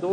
2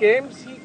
KMC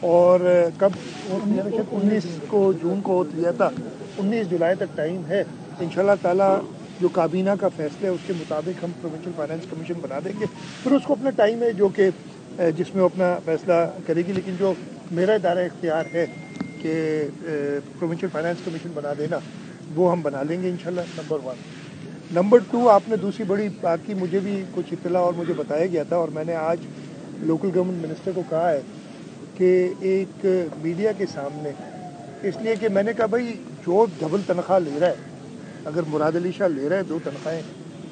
اور کب 19 کو جون کو دیا تھا, 19 جولائی تک ٹائم ہے. انشاءاللہ تعالیٰ جو کابینہ کا فیصلہ ہے اس کے مطابق ہم پروونشل فائنانس کمیشن بنا دیں گے. پھر اس کو اپنا ٹائم ہے جو کہ جس میں اپنا فیصلہ کرے گی, لیکن جو میرا ادارہ اختیار ہے کہ پروونشل فائنانس کمیشن بنا دینا, وہ ہم بنا لیں گے انشاءاللہ. نمبر 1. نمبر 2, آپ نے دوسری بڑی بات کی, مجھے بھی کچھ اطلاع اور مجھے بتایا گیا تھا, اور میں نے آج لوکل گورنمنٹ منسٹر کو کہا ہے کہ ایک میڈیا کے سامنے, اس لیے کہ میں نے کہا بھائی جو ڈبل تنخواہ لے رہا ہے, اگر مراد علی شاہ لے رہا ہے 2 تنخواہیں,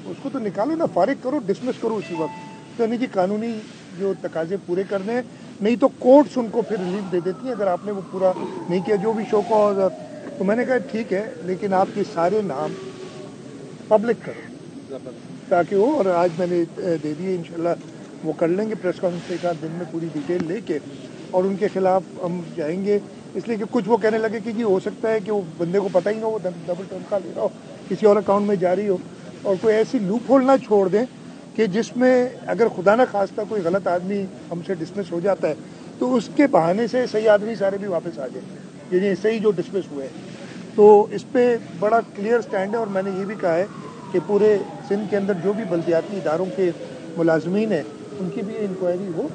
اس کو تو نکالو نا, فارغ کرو, ڈسمس کرو اسی وقت. تو نہیں جی قانونی جو تقاضے پورے کرنے ہیں, نہیں تو کورٹس ان کو پھر ریلیف دے دیتی ہیں اگر آپ نے وہ پورا نہیں کیا, جو بھی شو کو. تو میں نے کہا ٹھیک ہے, لیکن آپ کے سارے نام پبلک کرو تاکہ وہ, اور آج میں نے دے دیے انشاءاللہ وہ کر لیں گے پریس کانفرنس ایک آدھ دن میں پوری ڈیٹیل لے کے, اور ان کے خلاف ہم جائیں گے. اس لیے کہ کچھ وہ کہنے لگے کہ جی ہو سکتا ہے کہ وہ بندے کو پتہ ہی نہ ہو, وہ ڈبل تنخواہ لے رہا ہو, کسی اور اکاؤنٹ میں جاری ہو, اور کوئی ایسی لوپ ہول نہ چھوڑ دیں کہ جس میں اگر خدا نہ خواستہ کوئی غلط آدمی ہم سے ڈسمس ہو جاتا ہے تو اس کے بہانے سے صحیح آدمی سارے بھی واپس آ جائیں, یعنی صحیح جو ڈسمس ہوئے ہیں. تو اس پہ بڑا کلیئر سٹینڈ ہے, اور میں نے یہ بھی کہا ہے کہ پورے سندھ کے اندر جو بھی بلدیاتی اداروں کے ملازمین ہیں ان کی بھی انکوائری ہو.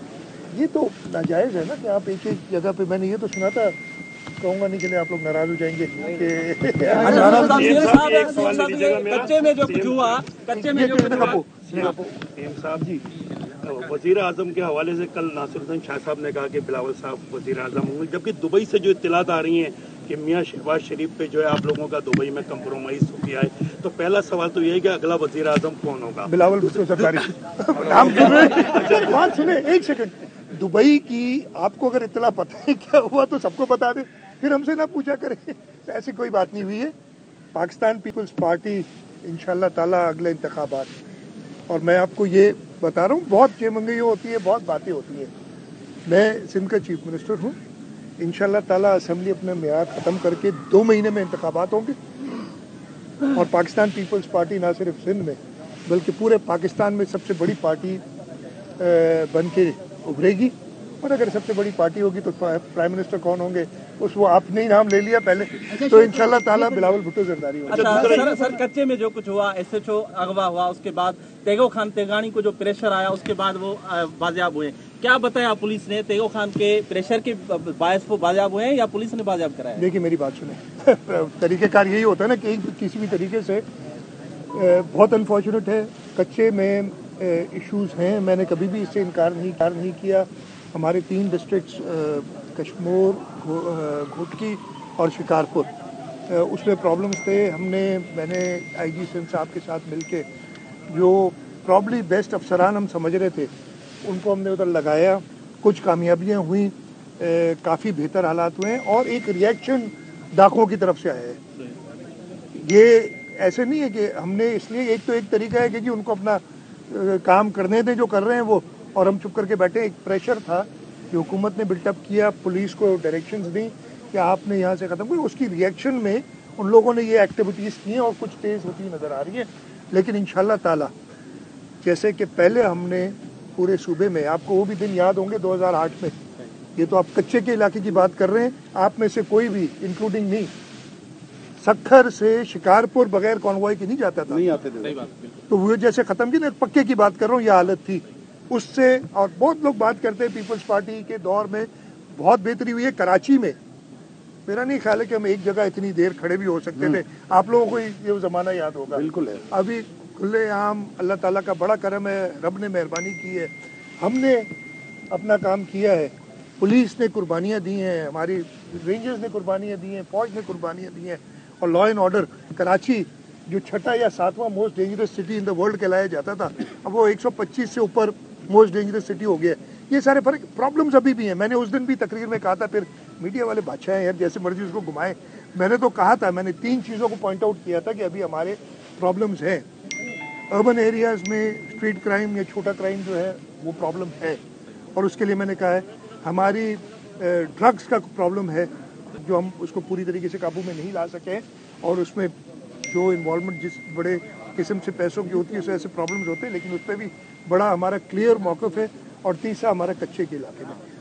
یہ تو ناجائز ہے نا کہ آپ ایک ایک جگہ پہ, میں نے یہ تو سنا تھا, کہوں گا نہیں چلے آپ لوگ ناراض ہو جائیں گے کچے میں جو کچھ ہوا, کچے میں جو صاحب جی, وزیر اعظم کے حوالے سے کل ناصر الدین شاہ صاحب نے کہا کہ بلاول صاحب وزیر اعظم ہوں گے, جبکہ دبئی سے جو اطلاعات آ رہی ہیں کہ میاں شہباز شریف پہ جو ہے آپ لوگوں کا دبئی میں کمپرومائز ہو گیا ہے, تو پہلا سوال تو یہ ہے کہ اگلا وزیر اعظم کون ہوگا؟ بلاول بھٹو سرکاری. بات سنیں ایک سیکنڈ, دبئی کی آپ کو اگر اطلاع پتہ ہے کیا ہوا تو سب کو بتا دیں, پھر ہم سے نہ پوچھا کریں. ایسی کوئی بات نہیں ہوئی ہے. پاکستان پیپلز پارٹی انشاءاللہ تعالیٰ اگلے انتخابات, اور میں آپ کو یہ بتا رہا ہوں, بہت چیمنگی ہوتی ہے, بہت باتیں ہوتی ہیں. میں سندھ کا چیف منسٹر ہوں, انشاءاللہ تعالیٰ اسمبلی اپنے میعاد ختم کر کے 2 مہینے میں انتخابات ہوں گے, اور پاکستان پیپلز پارٹی نہ صرف سندھ میں بلکہ پورے پاکستان میں سب سے بڑی پارٹی بن کے ابھرے گی. اور اگر سب سے بڑی پارٹی ہوگی تو پرائم منسٹر کون ہوں گے, اس وہ آپ نے ہی نام لے لیا پہلے, تو انشاءاللہ تعالیٰ بلاول بھٹو زرداری ہوگا. سر کچے میں جو کچھ ہوا, ایس ایچ او اغوا ہوا, اس کے بعد تیگو خان تیگانی کو جو پریشر آیا اس کے بعد وہ بازیاب ہوئے, کیا بتایا پولیس نے؟ تیگو خان کے پریشر کے باعث وہ بازیاب ہوئے ہیں یا پولیس نے بازیاب کرایا؟ دیکھیے میری بات سنیں, طریقہ کار یہی ہوتا ہے نا کہ کسی بھی طریقے سے, بہت انفارچونیٹ ہے, کچے میں ایشوز ہیں, میں نے کبھی بھی اس سے انکار نہیں کیا. ہمارے 3 ڈسٹرکٹس کشمور, گھوٹکی اور شکارپور, اس میں پرابلمس تھے. میں نے آئی جی سندھ صاحب کے ساتھ مل کے جو پرابلی بیسٹ افسران ہم سمجھ رہے تھے ان کو ہم نے ادھر لگایا. کچھ کامیابیاں ہوئیں, کافی بہتر حالات ہوئے ہیں, اور ایک ریئیکشن ڈاکوؤں کی طرف سے آیا ہے. یہ ایسے نہیں ہے کہ ہم نے, اس لیے ایک طریقہ ہے کہ جی ان کو اپنا کام کرنے دیں جو کر رہے ہیں وہ, اور ہم چپ کر کے بیٹھے. ایک پریشر تھا کہ حکومت نے بلٹ اپ کیا, پولیس کو ڈائریکشنز دیں کہ آپ نے یہاں سے ختم کی, اس کی ریئیکشن میں ان لوگوں نے یہ ایکٹیویٹیز کی ہیں اور کچھ تیز ہوتی نظر آ رہی ہیں. لیکن انشاءاللہ تعالیٰ جیسے کہ پہلے ہم نے پورے صوبے میں, آپ کو وہ بھی دن یاد ہوں گے 2008 میں, یہ تو آپ کچے کے علاقے کی بات کر رہے ہیں, آپ میں سے کوئی بھی انکلوڈنگ نہیں, سکھر سے شکارپور بغیر کانوائے کے نہیں جاتا تھا, نہیں آتے تھے, تو وہ جیسے ختم کی نا, پکے کی بات کر رہا ہوں, یہ حالت تھی اس سے. اور بہت لوگ بات کرتے ہیں پیپلز پارٹی کے دور میں بہت بہتری ہوئی ہے. کراچی میں میرا نہیں خیال ہے کہ ہم ایک جگہ اتنی دیر کھڑے بھی ہو سکتے تھے. آپ لوگوں کو یہ زمانہ یاد ہوگا. بالکل ہے. ابھی کھلے عام اللہ تعالیٰ کا بڑا کرم ہے, رب نے مہربانی کی ہے, ہم نے اپنا کام کیا ہے. پولیس نے قربانیاں دی ہیں, ہماری رینجرز نے قربانیاں دی ہیں, فوج نے قربانیاں دی ہیں, اور لا اینڈ آرڈر. کراچی جو 6 یا 7واں most dangerous city in the world کہلایا جاتا تھا, اب وہ 125 سے اوپر موسٹ ڈینجرس سٹی ہو گیا. یہ سارے فرق پرابلمز ابھی بھی ہیں. میں نے اس دن بھی تقریر میں کہا تھا, پھر میڈیا والے بادشاہ ہیں یار, جیسے مرضی اس کو گھمائیں. میں نے تو کہا تھا, میں نے 3 چیزوں کو پوائنٹ آؤٹ کیا تھا کہ ابھی ہمارے پرابلمز ہیں. اربن ایریاز میں اسٹریٹ کرائم یا چھوٹا کرائم جو ہے وہ پرابلم ہے, اور اس کے لیے میں نے کہا ہے ہماری ڈرگس کا پرابلم ہے جو ہم اس کو پوری طریقے سے قابو میں نہیں لا سکے, اور اس میں جو انوالومنٹ جس بڑے قسم سے پیسوں کی ہوتی ہے اس ایسے پرابلمز ہوتے ہیں, لیکن اس پہ بھی بڑا ہمارا کلیئر موقف ہے. اور تیسرا ہمارا کچے کے علاقے میں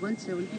170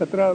17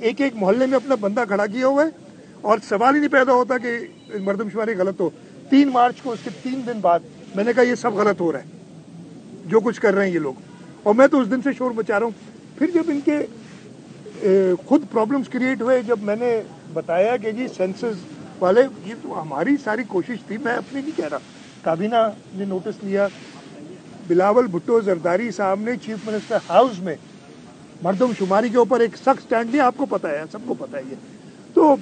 ایک ایک محلے میں اپنا بندہ کھڑا کیا ہوا ہے اور سوال ہی نہیں پیدا ہوتا کہ مردم شماری غلط ہو. 3 مارچ کو اس کے 3 دن بعد میں نے کہا یہ سب غلط ہو رہا ہے جو کچھ کر رہے ہیں یہ لوگ, اور میں تو اس دن سے شور مچا رہا ہوں. پھر جب ان کے خود پرابلمز کریٹ ہوئے, جب میں نے بتایا کہ جی سینسز والے, یہ تو ہماری ساری کوشش تھی, میں اپنی نہیں کہہ رہا, کابینہ نے نوٹس لیا, بلاول بھٹو زرداری صاحب نے چیف منسٹر ہاؤس میں مردم شماری کے اوپر ایک سخت سٹینڈ لیا. آپ کو پتا ہے, سب کو پتا ہے یہ. تو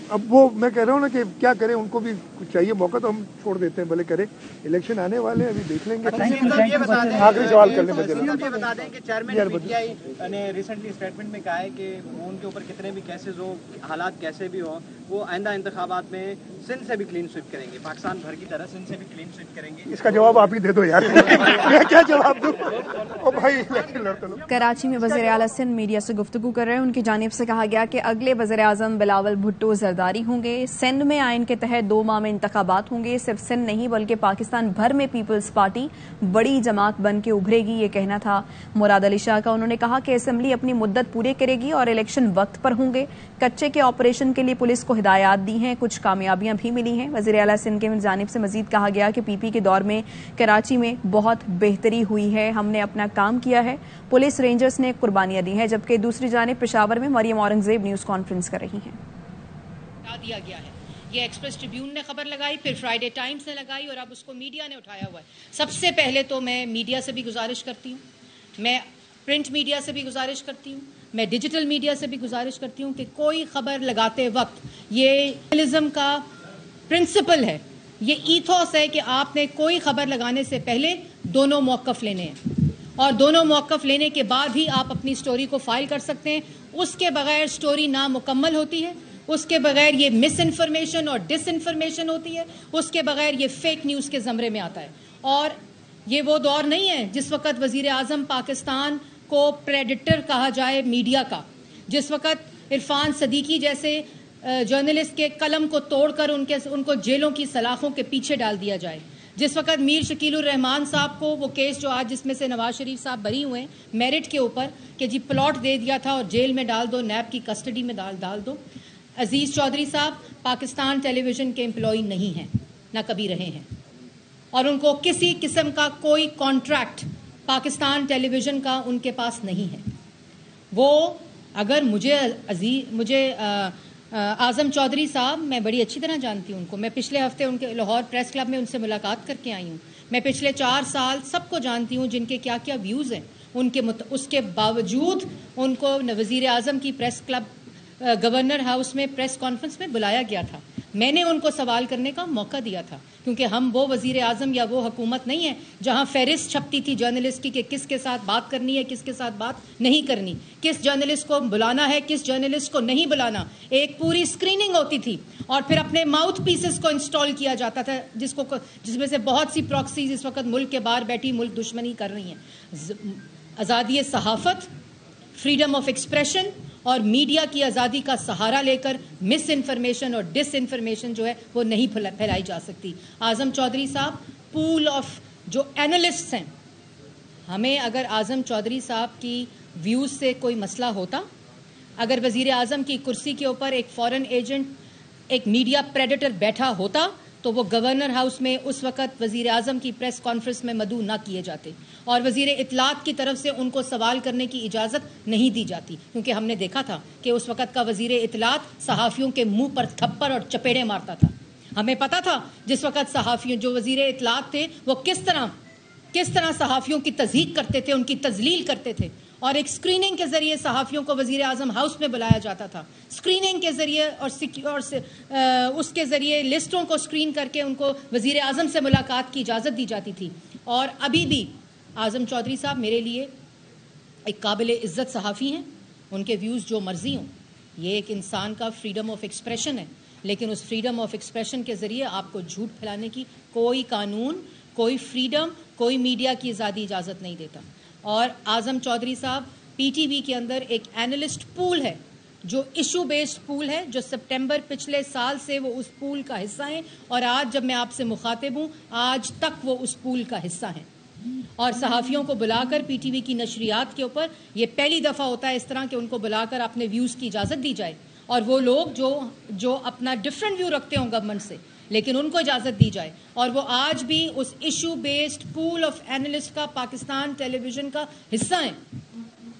اب وہ میں کہہ رہا ہوں نا کہ کیا کریں, ان کو بھی کچھ چاہیے موقع, تو ہم چھوڑ دیتے ہیں, بھلے کریں. الیکشن آنے والے ہیں, ابھی دیکھ لیں گے. آخری سوال کر لیں. یہ بتا دیں کہ چیئرمین پی ٹی آئی نے ریسنٹلی اسٹیٹمنٹ میں کہا ہے کہ ان کے اوپر کتنے بھی کیسز ہو, حالات کیسے بھی ہوں, وہ آئندہ انتخابات میں سندھ سے بھی کلین سویپ کریں گے, پاکستان بھر کی طرح سندھ سے بھی کلین سویپ کریں گے. اس کا جواب آپ ہی دے دو یار, میں کیا جواب دوں بھائی. کراچی میں وزیر اعلیٰ سندھ میڈیا سے گفتگو کر رہے ہیں. ان کی جانب سے کہا گیا کہ اگلے وزیر اعظم بلاول بھٹو زرداری ہوں گے. سندھ میں آئین کے تحت 2 ماہ میں انتخابات ہوں گے. صرف سندھ نہیں بلکہ پاکستان بھر میں پیپلز پارٹی بڑی جماعت بن کے ابھرے گی, یہ کہنا تھا مراد علی شاہ کا. انہوں نے کہا کہ اسمبلی اپنی مدت پورے کرے گی اور الیکشن وقت پر ہوں گے. کچے کے آپریشن کے لیے پولیس کو ہدایات دی ہیں, کچھ کامیابیاں بھی ملی ہیں. وزیر اعلیٰ سندھ کی جانب سے مزید کہا گیا کہ پی پی کے دور میں کراچی میں بہت بہتری ہوئی ہے, ہم نے اپنا کام کیا ہے, پولیس رینجرز نے قربانیاں دی ہیں. جبکہ دوسری جانب پشاور میں مریم اورنگزیب نیوز کانفرنس کر رہی ہیں. دیا گیا ہے, یہ ایکسپریس ٹریبیون نے خبر لگائی, پھر فرائیڈے ٹائمز نے لگائی, اور اب اس کو میڈیا نے اٹھایا ہوا ہے. سب سے پہلے تو میں میڈیا سے بھی گزارش کرتی ہوں, میں پرنٹ میڈیا سے بھی گزارش کرتی ہوں, میں ڈیجیٹل میڈیا سے بھی گزارش کرتی ہوں کہ کوئی خبر لگاتے وقت, یہ جرنلزم کا پرنسپل ہے, یہ ایتھوس ہے کہ آپ نے کوئی خبر لگانے سے پہلے دونوں موقف لینے ہیں, اور دونوں موقف لینے کے بعد ہی آپ اپنی سٹوری کو فائل کر سکتے ہیں. اس کے بغیر سٹوری نامکمل ہوتی ہے, اس کے بغیر یہ مس انفارمیشن اور ڈس انفارمیشن ہوتی ہے, اس کے بغیر یہ فیک نیوز کے زمرے میں آتا ہے. اور یہ وہ دور نہیں ہے جس وقت وزیر اعظم پاکستان کو پریڈیٹر کہا جائے میڈیا کا, جس وقت عرفان صدیقی جیسے جرنلسٹ کے قلم کو توڑ کر ان کو جیلوں کی سلاخوں کے پیچھے ڈال دیا جائے, جس وقت میر شکیل الرحمان صاحب کو وہ کیس جو آج جس میں سے نواز شریف صاحب بری ہوئے ہیں میرٹ کے اوپر کہ جی پلاٹ دے دیا تھا اور جیل میں ڈال دو, نیب کی کسٹڈی میں ڈال دو. عزیز چودھری صاحب پاکستان ٹیلی ویژن کے امپلائی نہیں ہیں, نہ کبھی رہے ہیں, اور ان کو کسی قسم کا کوئی کانٹریکٹ پاکستان ٹیلی ویژن کا ان کے پاس نہیں ہے. وہ اگر مجھے اعظم چودھری صاحب, میں بڑی اچھی طرح جانتی ہوں ان کو, میں پچھلے ہفتے ان کے لاہور پریس کلب میں ان سے ملاقات کر کے آئی ہوں. میں پچھلے 4 سال سب کو جانتی ہوں جن کے کیا کیا ویوز ہیں. اس کے باوجود ان کو وزیر اعظم کی پریس کلب گورنر ہاؤس میں پریس کانفرنس میں بلایا گیا تھا. میں نے ان کو سوال کرنے کا موقع دیا تھا, کیونکہ ہم وہ وزیر اعظم یا وہ حکومت نہیں ہے جہاں فہرست چھپتی تھی جرنلسٹ کی کہ کس کے ساتھ بات کرنی ہے, کس کے ساتھ بات نہیں کرنی, کس جرنلسٹ کو بلانا ہے, کس جرنلسٹ کو نہیں بلانا. ایک پوری اسکریننگ ہوتی تھی, اور پھر اپنے ماؤتھ پیسز کو انسٹال کیا جاتا تھا, جس میں سے بہت سی پراکسیز اس وقت ملک کے باہر بیٹھی ملک دشمنی کر رہی ہیں. آزادی صحافت, فریڈم آف ایکسپریشن اور میڈیا کی آزادی کا سہارا لے کر مس انفارمیشن اور ڈس انفارمیشن جو ہے وہ نہیں پھیلائی جا سکتی. اعظم چودھری صاحب پول آف جو اینالسٹس ہیں, ہمیں اگر اعظم چودھری صاحب کی ویوز سے کوئی مسئلہ ہوتا, اگر وزیر اعظم کی کرسی کے اوپر ایک فورن ایجنٹ, ایک میڈیا پریڈیٹر بیٹھا ہوتا, تو وہ گورنر ہاؤس میں اس وقت وزیر اعظم کی پریس کانفرنس میں مدعو نہ کیے جاتے, اور وزیر اطلاعات کی طرف سے ان کو سوال کرنے کی اجازت نہیں دی جاتی, کیونکہ ہم نے دیکھا تھا کہ اس وقت کا وزیر اطلاعات صحافیوں کے منہ پر تھپڑ اور چپیڑے مارتا تھا. ہمیں پتا تھا جس وقت صحافیوں جو وزیر اطلاعات تھے وہ کس طرح صحافیوں کی تضحیک کرتے تھے, ان کی تذلیل کرتے تھے, اور ایک اسکریننگ کے ذریعے صحافیوں کو وزیر اعظم ہاؤس میں بلایا جاتا تھا. اسکریننگ کے ذریعے اور اس کے ذریعے لسٹوں کو اسکرین کر کے ان کو وزیر اعظم سے ملاقات کی اجازت دی جاتی تھی. اور ابھی بھی اعظم چودھری صاحب میرے لیے ایک قابل عزت صحافی ہیں, ان کے ویوز جو مرضی ہوں, یہ ایک انسان کا فریڈم آف ایکسپریشن ہے, لیکن اس فریڈم آف ایکسپریشن کے ذریعے آپ کو جھوٹ پھیلانے کی کوئی قانون, کوئی فریڈم, کوئی میڈیا کی آزادی اجازت نہیں دیتا. اور اعظم چودھری صاحب پی ٹی وی کے اندر ایک اینالسٹ پول ہے جو ایشو بیسڈ پول ہے, جو سپٹمبر پچھلے سال سے وہ اس پول کا حصہ ہیں, اور آج جب میں آپ سے مخاطب ہوں آج تک وہ اس پول کا حصہ ہیں. اور صحافیوں کو بلا کر پی ٹی وی کی نشریات کے اوپر یہ پہلی دفعہ ہوتا ہے اس طرح کہ ان کو بلا کر اپنے ویوز کی اجازت دی جائے, اور وہ لوگ جو اپنا ڈفرینٹ ویو رکھتے ہوں گورنمنٹ سے لیکن ان کو اجازت دی جائے, اور وہ آج بھی اس issue based poll of analyst کا پاکستان ٹیلی ویژن کا حصہ ہیں.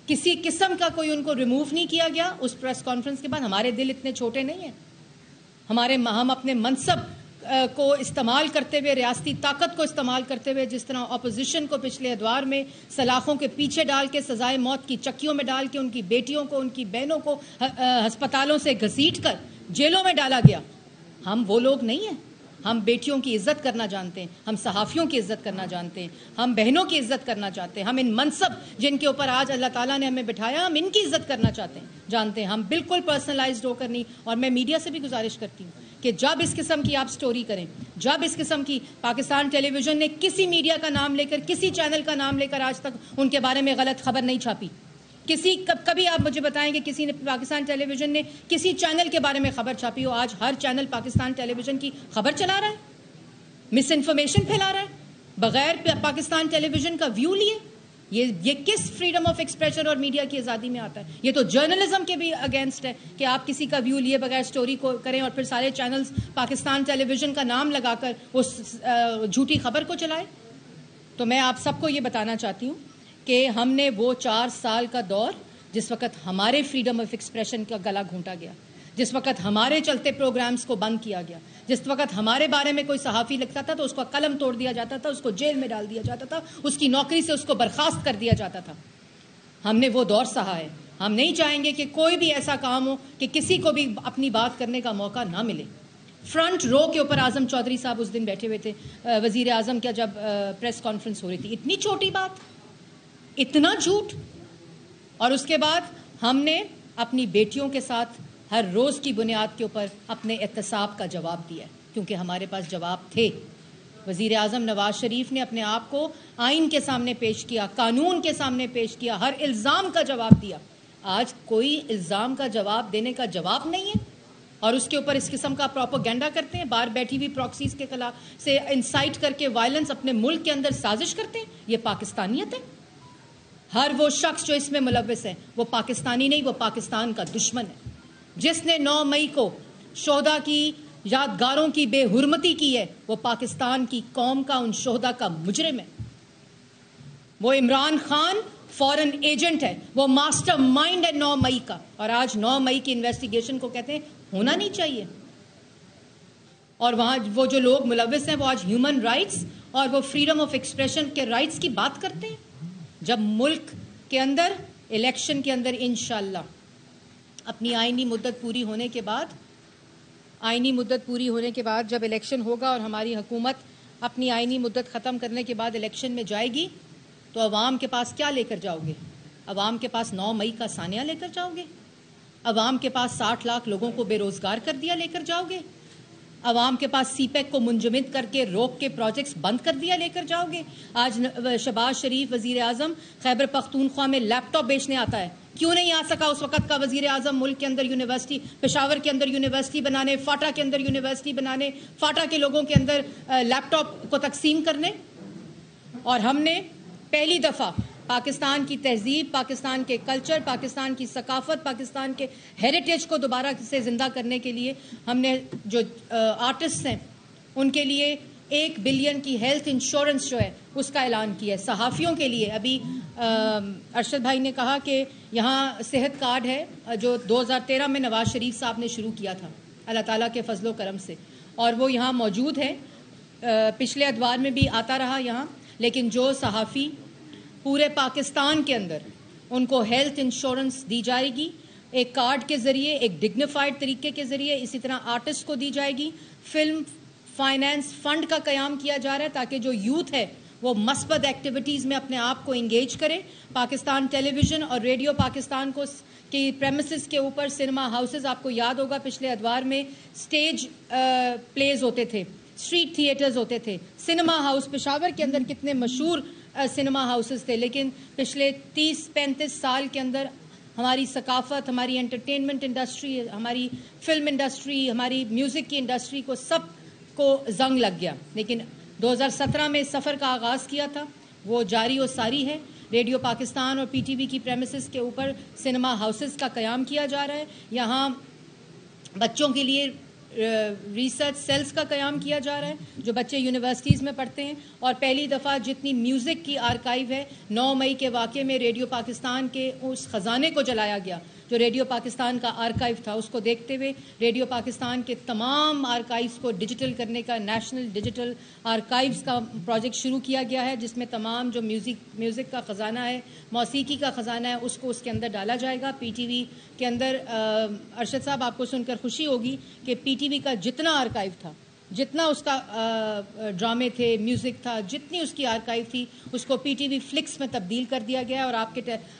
کسی قسم کا کوئی ان کو ریموو نہیں کیا گیا. اس پریس کانفرنس کے بعد ہمارے دل اتنے چھوٹے نہیں ہیں, ہم اپنے منصب کو استعمال کرتے ہوئے, ریاستی طاقت کو استعمال کرتے ہوئے, جس طرح اپوزیشن کو پچھلے ادوار میں سلاخوں کے پیچھے ڈال کے سزائے موت کی چکیوں میں ڈال کے ان کی بیٹیوں کو, ان کی بہنوں کو ہسپتالوں سے گھسیٹ کر جیلوں میں ڈالا گیا, ہم وہ لوگ نہیں ہیں. ہم بیٹیوں کی عزت کرنا جانتے ہیں, ہم صحافیوں کی عزت کرنا جانتے ہیں, ہم بہنوں کی عزت کرنا چاہتے ہیں, ہم ان منصب جن کے اوپر آج اللہ تعالیٰ نے ہمیں بٹھایا ہم ان کی عزت کرنا چاہتے ہیں, جانتے ہیں. ہم بالکل پرسنلائزڈ ہو کر نہیں. اور میں میڈیا سے بھی گزارش کرتی ہوں کہ جب اس قسم کی آپ سٹوری کریں, جب اس قسم کی پاکستان ٹیلی ویژن نے کسی میڈیا کا نام لے کر, کسی چینل کا نام لے کر آج تک ان کے بارے میں غلط خبر نہیں چھاپی. کبھی آپ مجھے بتائیں کہ کسی نے پاکستان ٹیلی ویژن نے کسی چینل کے بارے میں خبر چھاپی ہو؟ آج ہر چینل پاکستان ٹیلی ویژن کی خبر چلا رہا ہے, مس انفارمیشن پھیلا رہا ہے بغیر پاکستان ٹیلی ویژن کا ویو لیے. یہ کس فریڈم آف ایکسپریشن اور میڈیا کی آزادی میں آتا ہے؟ یہ تو جرنلزم کے بھی اگینسٹ ہے کہ آپ کسی کا ویو لیے بغیر سٹوری کو کریں اور پھر سارے چینلز پاکستان ٹیلی ویژن کا نام لگا کر اس جھوٹی خبر کو چلائیں. تو میں آپ سب کو یہ بتانا چاہتی ہوں کہ ہم نے وہ 4 سال کا دور جس وقت ہمارے فریڈم آف ایکسپریشن کا گلا گھونٹا گیا, جس وقت ہمارے چلتے پروگرامز کو بند کیا گیا, جس وقت ہمارے بارے میں کوئی صحافی لکھتا تھا تو اس کو قلم توڑ دیا جاتا تھا, اس کو جیل میں ڈال دیا جاتا تھا, اس کی نوکری سے اس کو برخاست کر دیا جاتا تھا, ہم نے وہ دور سہا ہے. ہم نہیں چاہیں گے کہ کوئی بھی ایسا کام ہو کہ کسی کو بھی اپنی بات کرنے کا موقع نہ ملے. فرنٹ رو کے اوپر اعظم چودھری صاحب اس دن بیٹھے ہوئے تھے, وزیر اعظم کا جب پریس کانفرنس ہو رہی تھی, اتنی چھوٹی بات, اتنا جھوٹ. اور اس کے بعد ہم نے اپنی بیٹیوں کے ساتھ ہر روز کی بنیاد کے اوپر اپنے احتساب کا جواب دیا, کیونکہ ہمارے پاس جواب تھے. وزیر اعظم نواز شریف نے اپنے آپ کو آئین کے سامنے پیش کیا, قانون کے سامنے پیش کیا, ہر الزام کا جواب دیا. آج کوئی الزام کا جواب دینے کا جواب نہیں ہے, اور اس کے اوپر اس قسم کا پروپیگنڈا کرتے ہیں. باہر بیٹھی ہوئی پراکسیز کے خلاف سے انسائٹ کر کے وائلنس اپنے ملک کے اندر سازش کرتے ہیں. یہ پاکستانیت ہے. ہر وہ شخص جو اس میں ملوث ہے وہ پاکستانی نہیں, وہ پاکستان کا دشمن ہے. جس نے 9 مئی کو شہداء کی یادگاروں کی بے حرمتی کی ہے وہ پاکستان کی قوم کا, ان شہداء کا مجرم ہے. وہ عمران خان فورن ایجنٹ ہے, وہ ماسٹر مائنڈ ہے 9 مئی کا. اور آج 9 مئی کی انویسٹیگیشن کو کہتے ہیں ہونا نہیں چاہیے. اور وہاں وہ جو لوگ ملوث ہیں وہ آج ہیومن رائٹس اور وہ فریڈم آف ایکسپریشن کے رائٹس کی بات کرتے ہیں, جب ملک کے اندر الیکشن کے اندر انشاءاللہ اپنی آئینی مدت پوری ہونے کے بعد جب الیکشن ہوگا اور ہماری حکومت اپنی آئینی مدت ختم کرنے کے بعد الیکشن میں جائے گی, تو عوام کے پاس کیا لے کر جاؤ گے؟ عوام کے پاس 9 مئی کا سانیہ لے کر جاؤ گے؟ عوام کے پاس 60 لاکھ لوگوں کو بے روزگار کر دیا لے کر جاؤ گے؟ عوام کے پاس سی پیک کو منجمد کر کے روک کے پروجیکٹس بند کر دیا لے کر جاؤ گے؟ آج شہباز شریف وزیر اعظم خیبر پختونخوا میں لیپ ٹاپ بیچنے آتا ہے, کیوں نہیں آ سکا اس وقت کا وزیر اعظم ملک کے اندر یونیورسٹی, پشاور کے اندر یونیورسٹی بنانے, فاٹا کے اندر یونیورسٹی بنانے, فاٹا کے لوگوں کے اندر لیپ ٹاپ کو تقسیم کرنے؟ اور ہم نے پہلی دفعہ پاکستان کی تہذیب, پاکستان کے کلچر, پاکستان کی ثقافت, پاکستان کے ہیریٹیج کو دوبارہ سے زندہ کرنے کے لیے ہم نے جو آرٹسٹ ہیں ان کے لیے 1 بلین کی ہیلتھ انشورنس جو ہے اس کا اعلان کیا ہے. صحافیوں کے لیے ابھی ارشد بھائی نے کہا کہ یہاں صحت کارڈ ہے جو 2013 میں نواز شریف صاحب نے شروع کیا تھا اللہ تعالیٰ کے فضل و کرم سے, اور وہ یہاں موجود ہے. پچھلے ادوار میں بھی آتا رہا یہاں. لیکن جو صحافی پورے پاکستان کے اندر ان کو ہیلتھ انشورنس دی جائے گی ایک کارڈ کے ذریعے, ایک ڈگنیفائڈ طریقے کے ذریعے, اسی طرح آرٹسٹ کو دی جائے گی. فلم فائنانس فنڈ کا قیام کیا جا رہا ہے تاکہ جو یوتھ ہے وہ مثبت ایکٹیویٹیز میں اپنے آپ کو انگیج کرے. پاکستان ٹیلی ویژن اور ریڈیو پاکستان کو کی پریمیسز کے اوپر سنیما ہاؤسز, آپ کو یاد ہوگا پچھلے ادوار میں سٹیج پلیز ہوتے تھے, اسٹریٹ تھیٹرز ہوتے تھے. سنیما ہاؤس پشاور کے اندر کتنے مشہور سنیما ہاؤسز تھے, لیکن پچھلے 30-35 سال کے اندر ہماری ثقافت, ہماری انٹرٹینمنٹ انڈسٹری, ہماری فلم انڈسٹری, ہماری میوزک کی انڈسٹری کو سب کو زنگ لگ گیا. لیکن 2017 میں اس سفر کا آغاز کیا تھا. وہ جاری و ساری ہے. ریڈیو پاکستان اور پی ٹی وی کی پریمیسز کے اوپر سنیما ہاؤسز کا قیام کیا جا رہا ہے. یہاں بچوں کے لیے ریسرچ سیلز کا قیام کیا جا رہا ہے جو بچے یونیورسٹیز میں پڑھتے ہیں. اور پہلی دفعہ جتنی میوزک کی آرکائیو ہے 9 مئی کے واقعے میں ریڈیو پاکستان کے اس خزانے کو جلایا گیا جو ریڈیو پاکستان کا آرکائیو تھا. اس کو دیکھتے ہوئے ریڈیو پاکستان کے تمام آرکائیوز کو ڈیجیٹل کرنے کا نیشنل ڈیجیٹل آرکائیوز کا پروجیکٹ شروع کیا گیا ہے جس میں تمام جو میوزک کا خزانہ ہے موسیقی کا خزانہ ہے اس کو اس کے اندر ڈالا جائے گا. پی ٹی وی کے اندر ارشد صاحب آپ کو سن کر خوشی ہوگی کہ پی ٹی وی کا جتنا آرکائیو تھا جتنا اس کا ڈرامے تھے میوزک تھا جتنی اس کی آرکائیو تھی اس کو پی ٹی وی فلکس میں تبدیل کر دیا گیا ہے. اور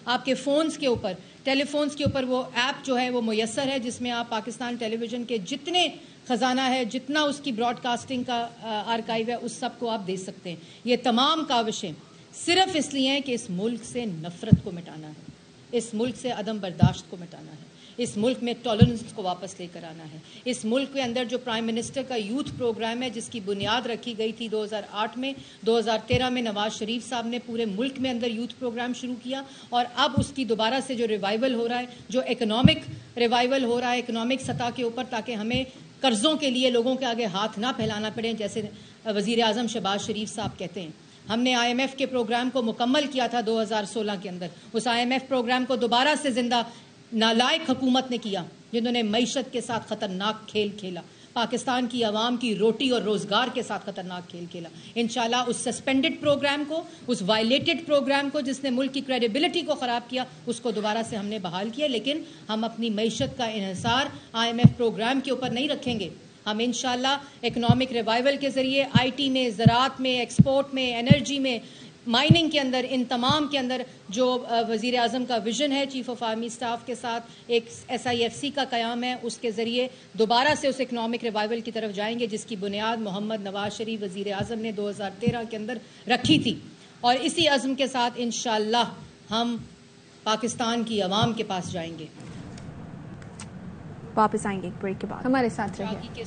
آپ کے فونز کے اوپر ٹیلی فونز کے اوپر وہ ایپ جو ہے وہ میسر ہے جس میں آپ پاکستان ٹیلی ویژن کے جتنے خزانہ ہے جتنا اس کی براڈ کاسٹنگ کا آرکائیو ہے اس سب کو آپ دیکھ سکتے ہیں. یہ تمام کاوشیں صرف اس لیے ہیں کہ اس ملک سے نفرت کو مٹانا ہے, اس ملک سے عدم برداشت کو مٹانا ہے, اس ملک میں ٹالرنس کو واپس لے کر آنا ہے. اس ملک کے اندر جو پرائم منسٹر کا یوتھ پروگرام ہے جس کی بنیاد رکھی گئی تھی 2008 میں 2013 میں نواز شریف صاحب نے پورے ملک میں اندر یوتھ پروگرام شروع کیا اور اب اس کی دوبارہ سے جو ریوائول ہو رہا ہے جو اکنامک ریوائول ہو رہا ہے اکنامک سطح کے اوپر تاکہ ہمیں قرضوں کے لیے لوگوں کے آگے ہاتھ نہ پھیلانا پڑے جیسے وزیر اعظم شہباز شریف صاحب کہتے ہیں. ہم نے آئی ایم ایف کے پروگرام کو مکمل کیا تھا 2016 کے اندر. اس آئی ایم ایف پروگرام کو دوبارہ سے زندہ نالائق حکومت نے کیا جنہوں نے معیشت کے ساتھ خطرناک کھیل کھیلا, پاکستان کی عوام کی روٹی اور روزگار کے ساتھ خطرناک کھیل کھیلا. انشاءاللہ اس سسپینڈڈ پروگرام کو اس وائلیٹڈ پروگرام کو جس نے ملک کی کریڈیبلٹی کو خراب کیا اس کو دوبارہ سے ہم نے بحال کیا. لیکن ہم اپنی معیشت کا انحصار آئی ایم ایف پروگرام کے اوپر نہیں رکھیں گے. ہم انشاءاللہ اکنامک ریوائول کے ذریعے آئی ٹی میں زراعت میں ایکسپورٹ میں انرجی میں مائننگ کے اندر ان تمام کے اندر جو وزیر اعظم کا ویژن ہے چیف آف آرمی اسٹاف کے ساتھ ایک SIFC کا قیام ہے اس کے ذریعے دوبارہ سے اس اکنامک ریوائول کی طرف جائیں گے جس کی بنیاد محمد نواز شریف وزیر اعظم نے 2013 کے اندر رکھی تھی. اور اسی عزم کے ساتھ انشاءاللہ ہم پاکستان کی عوام کے پاس جائیں گے. واپس آئیں گے ایک بریک کے بعد, ہمارے ساتھ رہیے.